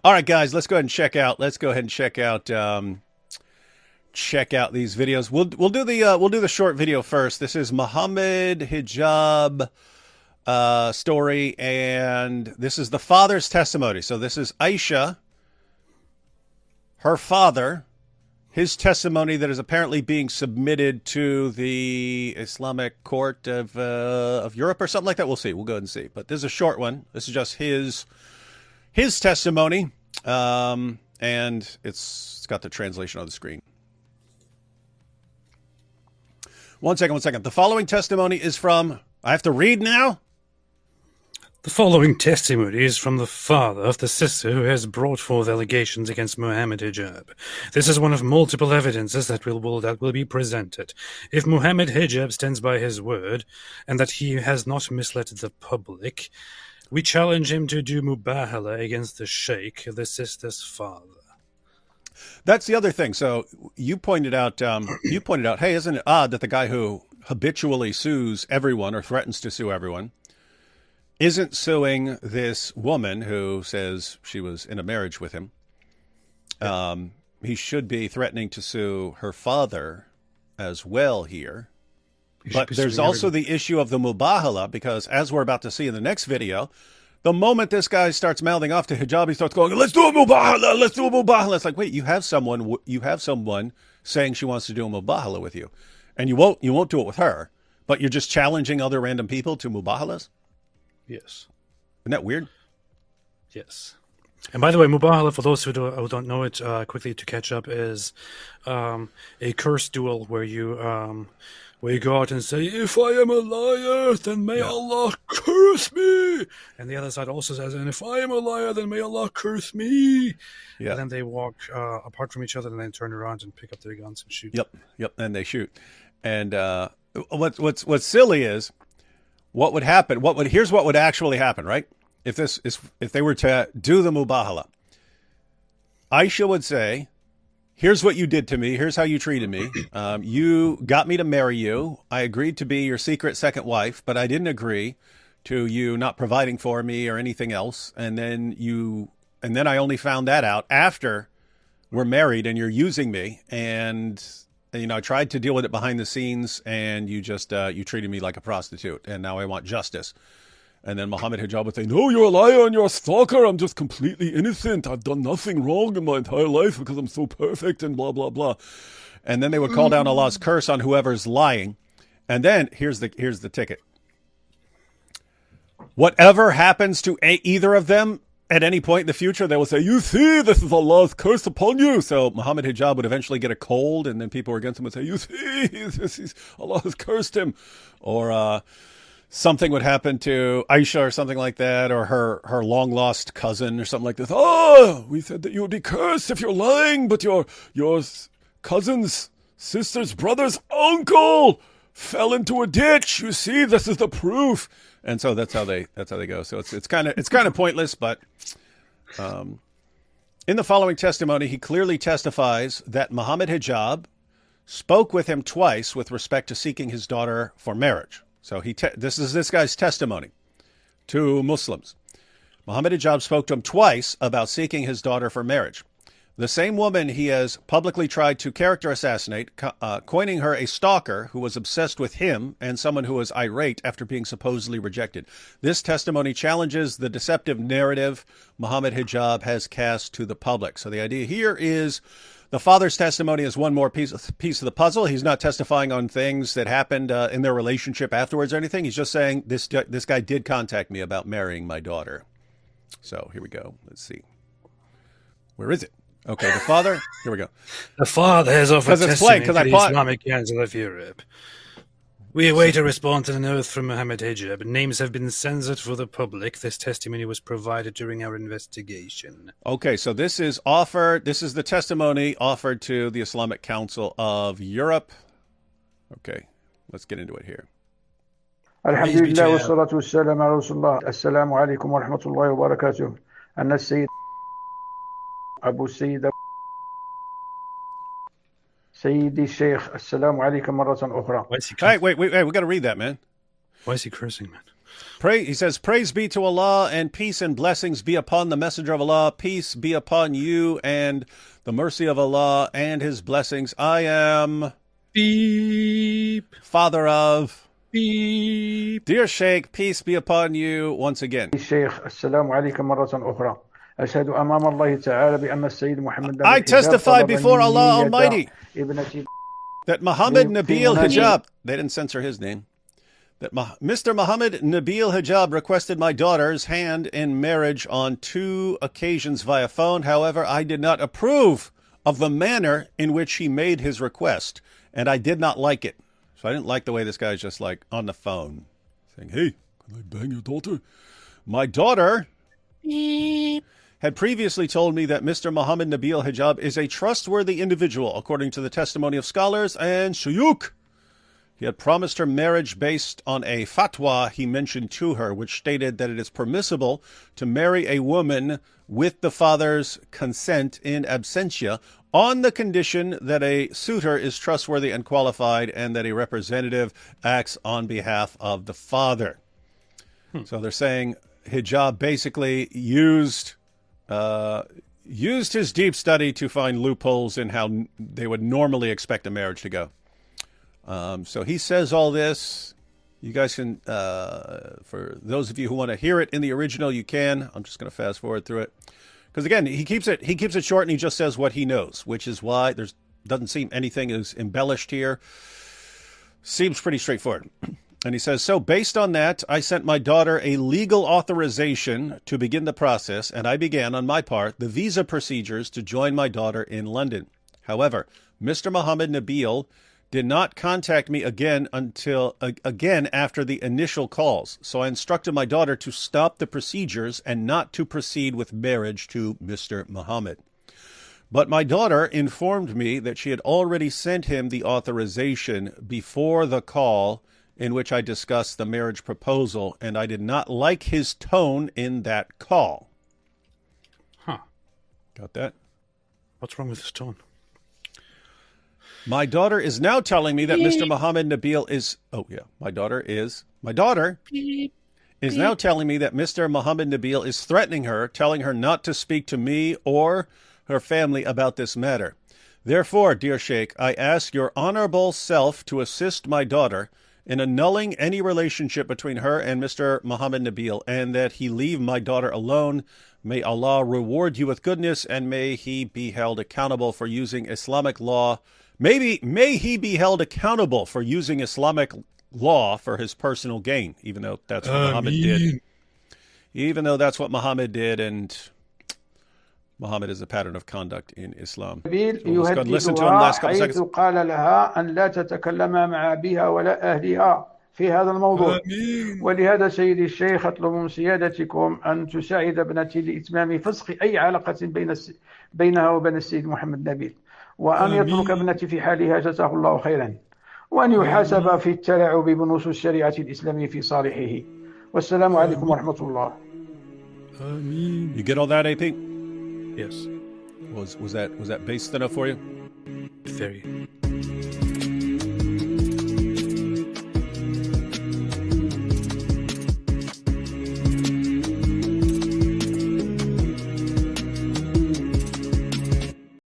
All right, guys, let's go ahead and check out. Check out these videos. We'll do the short video first. This is Mohammed Hijab story, and this is the father's testimony. So this is Aisha, her father, his testimony that is apparently being submitted to the Islamic Court of Europe or something like that. We'll see. We'll go ahead and see. But this is a short one. This is just his testimony, and it's got the translation on the screen. One second. The following testimony is from. I have to read now. The following testimony is from the father of the sister who has brought forth allegations against Mohammed Hijab. This is one of multiple evidences that will be presented. If Mohammed Hijab stands by his word, and that he has not misled the public, we challenge him to do mubahala against the sheikh, the sister's father. That's the other thing. So you pointed out, hey, isn't it odd that the guy who habitually sues everyone or threatens to sue everyone isn't suing this woman who says she was in a marriage with him? He should be threatening to sue her father as well here. But there's also the issue of the mubahala, because as we're about to see in the next video, the moment this guy starts mouthing off to Hijab, he starts going, let's do a mubahala, let's do a mubahala. It's like, wait, you have someone saying she wants to do a mubahala with you, and you won't do it with her, but you're just challenging other random people to mubahalas? Yes. Isn't that weird? Yes. And by the way, mubahala, for those who don't know it, quickly to catch up, is a curse duel where you go out and say, if I am a liar, then may Allah curse me. And the other side also says, and if I am a liar, then may Allah curse me. Yeah. And then they walk apart from each other and then turn around and pick up their guns and shoot. Yep. And they shoot. And what's silly is, what would happen? Here's what would actually happen, right? If they were to do the mubahala, Aisha would say, here's what you did to me. Here's how you treated me. You got me to marry you. I agreed to be your secret second wife, but I didn't agree to you not providing for me or anything else. And then I only found that out after we're married, and you're using me. And I tried to deal with it behind the scenes, and you just you treated me like a prostitute, and now I want justice. And then Mohammed Hijab would say, no, you're a liar and you're a stalker. I'm just completely innocent. I've done nothing wrong in my entire life because I'm so perfect and blah, blah, blah. And then they would call down Allah's curse on whoever's lying. And then here's the ticket. Whatever happens to either of them at any point in the future, they will say, you see, this is Allah's curse upon you. So Mohammed Hijab would eventually get a cold, and then people against him would say, you see, Allah has cursed him. Or something would happen to Aisha or something like that, or her long-lost cousin or something like this. Oh, we said that you would be cursed if you're lying, but your cousin's sister's brother's uncle fell into a ditch. You see, this is the proof. And so that's how they go. So it's kind of pointless, but in the following testimony, he clearly testifies that Mohammed Hijab spoke with him twice with respect to seeking his daughter for marriage. So this is this guy's testimony to Muslims. Mohammed Hijab spoke to him twice about seeking his daughter for marriage. The same woman he has publicly tried to character assassinate, coining her a stalker who was obsessed with him and someone who was irate after being supposedly rejected. This testimony challenges the deceptive narrative Mohammed Hijab has cast to the public. So the idea here is the father's testimony is one more piece of the puzzle. He's not testifying on things that happened in their relationship afterwards or anything. He's just saying this guy did contact me about marrying my daughter. So here we go. Let's see. Where is it? Okay, the father. Here we go. The father has offered testimony to the Islamic Council of Europe. We await a response and an oath from Mohammed Hijab. Names have been censored for the public. This testimony was provided during our investigation. Okay, so this is the testimony offered to the Islamic Council of Europe. Okay, let's get into it here. Alhamdulillah wa salatu wa salam ala Rasulullah. Assalamu alaikum wa rahmatullahi wa barakatuh. Anna Sayyid Abu Sayyid Sayyidi Sheikh, assalamu alaikum marratan ukhra. Hey, wait, we got to read that, man. Why is he cursing, man? He says, praise be to Allah and peace and blessings be upon the Messenger of Allah. Peace be upon you and the mercy of Allah and his blessings. I am Beep. father of Beep. Dear Sheikh, peace be upon you once again. الشيخ السلام عليكم مرة أخرى. أشهد أمام الله تعالى بأن السيد محمد I testify before Allah Almighty ابنتي that Mohammed Nabil Hijab, they didn't censor his name, that Mr. Mohammed Nabil Hijab requested my daughter's hand in marriage on 2 occasions via phone. However, I did not approve of the manner in which he made his request, and I did not like it. So I didn't like the way this guy's just like on the phone saying, hey, can I bang your daughter? My daughter had previously told me that Mr. Mohammed Nabil Hijab is a trustworthy individual, according to the testimony of scholars and shuyukh. He had promised her marriage based on a fatwa he mentioned to her, which stated that it is permissible to marry a woman with the father's consent in absentia on the condition that a suitor is trustworthy and qualified and that a representative acts on behalf of the father. So they're saying Hijab basically used his deep study to find loopholes in how they would normally expect a marriage to go. So he says all this. You guys can, for those of you who want to hear it in the original, you can. I'm just going to fast forward through it. Because again, he keeps it short and he just says what he knows, which is why doesn't seem anything is embellished here. Seems pretty straightforward. And he says, so based on that, I sent my daughter a legal authorization to begin the process, and I began, on my part, the visa procedures to join my daughter in London. However, Mr. Mohammed Nabil did not contact me again after the initial calls. So I instructed my daughter to stop the procedures and not to proceed with marriage to Mr. Mohammed. But my daughter informed me that she had already sent him the authorization before the call in which I discussed the marriage proposal, and I did not like his tone in that call. Huh. Got that? What's wrong with his tone? My daughter is now telling me that Mr. Mohammed Nabil is... Oh, yeah. My daughter is now telling me that Mr. Mohammed Nabil is threatening her, telling her not to speak to me or her family about this matter. Therefore, dear Sheikh, I ask your honorable self to assist my daughter in annulling any relationship between her and Mr. Mohammed Nabil, and that he leave my daughter alone. May Allah reward you with goodness, and may he be held accountable for using Islamic law. May he be held accountable for using Islamic law for his personal gain, even though that's what Muhammad did. Even though that's what Muhammad did, and Muhammad is a pattern of conduct in Islam. So let's go and listen to him last couple seconds. قال لها أن لا تتكلم مع أبيها ولا أهلها في هذا الموضوع. ولهذا سيدي الشيخ أطلب من سيادتكم أن تساعد ابنتي لإتمام فسخ أي علاقة بينها وبين السيد محمد نبيل، وأن يترك ابنتي في حالها جزاه الله خيرا، وأن يحاسب في التلاعب بنصوص الشريعة الإسلامية في صالحه. والسلام عليكم ورحمة الله. You get all that, AP? Yes. Was that based enough for you? Very.